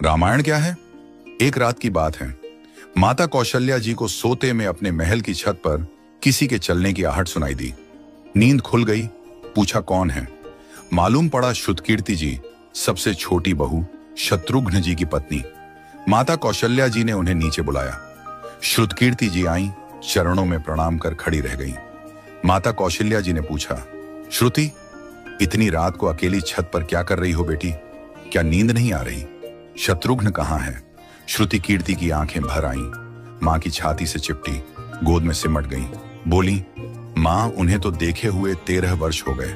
रामायण क्या है? एक रात की बात है। माता कौशल्या जी को सोते में अपने महल की छत पर किसी के चलने की आहट सुनाई दी। नींद खुल गई। पूछा कौन है? मालूम पड़ा श्रुतकीर्ति जी, सबसे छोटी बहू शत्रुघ्न जी की पत्नी। माता कौशल्या जी ने उन्हें नीचे बुलाया। श्रुतकीर्ति जी आईं, चरणों में प्रणाम कर खड़ी रह गईं। माता कौशल्या जी ने पूछा, श्रुति, इतनी रात को अकेली छत पर क्या कर रही हो बेटी? क्या नींद नहीं आ रही? शत्रुघ्न कहाँ है? श्रुति कीर्ति की आंखें भर आईं, मां की छाती से चिपटी, गोद में सिमट गईं। बोली, मां, उन्हें तो देखे हुए 13 वर्ष हो गए।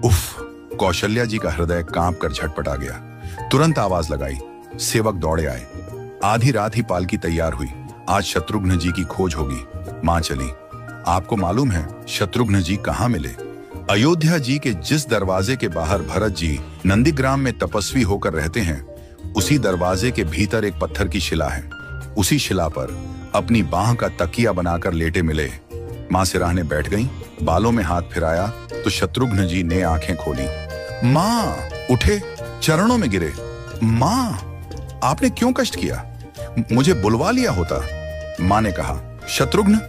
उफ! कौशल्या जी का हृदय कांप कर झटपटा गया। तुरंत आवाज लगाई। सेवक दौड़े आए। आधी रात ही पालकी तैयार हुई। आज शत्रुघ्न जी की खोज होगी। मां चली। आपको मालूम है शत्रुघ्न जी कहाँ मिले? अयोध्या जी के जिस दरवाजे के बाहर भरत जी नंदीग्राम में तपस्वी होकर रहते हैं, उसी दरवाजे के भीतर एक पत्थर की शिला है। उसी शिला पर अपनी बाह का तकिया बनाकर लेटे मिले। मां सिराहने बैठ गईं, बालों में हाथ फिराया तो शत्रुघ्न जी ने आंखें खोली। मां! उठे, चरणों में गिरे। मां, आपने क्यों कष्ट किया? मुझे बुलवा लिया होता। मां ने कहा, शत्रुघ्न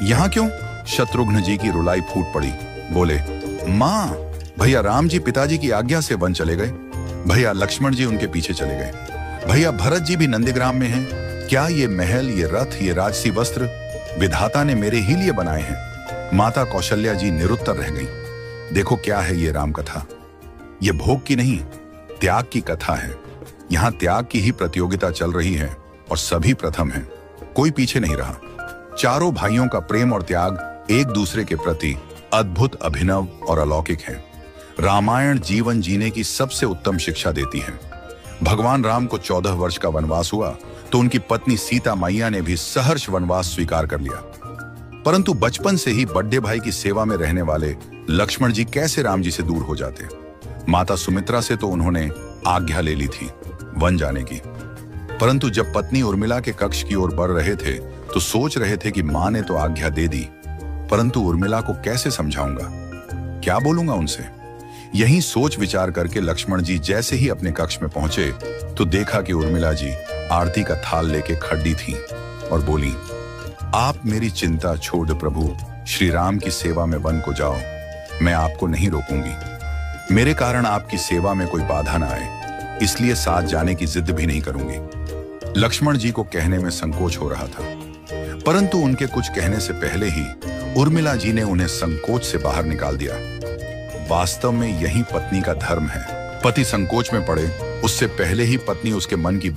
यहां क्यों? शत्रुघ्न जी की रुलाई फूट पड़ी। बोले, मां, भैया राम जी पिताजी की आज्ञा से वन चले गए। भैया लक्ष्मण जी उनके पीछे चले गए। भैया भरत जी भी नंदीग्राम में हैं। क्या ये महल, ये रथ, ये राजसी वस्त्र विधाता ने मेरे ही लिए बनाए हैं? माता कौशल्या जी निरुत्तर रह गईं। देखो क्या है ये राम कथा। ये भोग की नहीं, त्याग की कथा है। यहाँ त्याग की ही प्रतियोगिता चल रही है और सभी प्रथम हैं। कोई पीछे नहीं रहा। चारों भाइयों का प्रेम और त्याग एक दूसरे के प्रति अद्भुत, अभिनव और अलौकिक है। रामायण जीवन जीने की सबसे उत्तम शिक्षा देती है। भगवान राम को 14 वर्ष का वनवास हुआ तो उनकी पत्नी सीता मैया ने भी सहर्ष वनवास स्वीकार कर लिया। परंतु बचपन से ही बड़े भाई की सेवा में रहने वाले लक्ष्मण जी कैसे राम जी से दूर हो जाते? माता सुमित्रा से तो उन्होंने आज्ञा ले ली थी वन जाने की। परंतु जब पत्नी उर्मिला के कक्ष की ओर बढ़ रहे थे तो सोच रहे थे कि मां ने तो आज्ञा दे दी, परंतु उर्मिला को कैसे समझाऊंगा, क्या बोलूंगा उनसे? यही सोच विचार करके लक्ष्मण जी जैसे ही अपने कक्ष में पहुंचे तो देखा कि उर्मिला जी आरती का थाल लेके खड़ी थी और बोली, आप मेरी चिंता छोड़ प्रभु, श्री राम की सेवा में वन को जाओ। मैं आपको नहीं रोकूंगी। मेरे कारण आपकी सेवा में कोई बाधा ना आए, इसलिए साथ जाने की जिद भी नहीं करूंगी। लक्ष्मण जी को कहने में संकोच हो रहा था, परंतु उनके कुछ कहने से पहले ही उर्मिला जी ने उन्हें संकोच से बाहर निकाल दिया। वास्तव में यही पत्नी का धर्म है। पति संकोच में पड़े उससे पहले ही पत्नी उसके मन की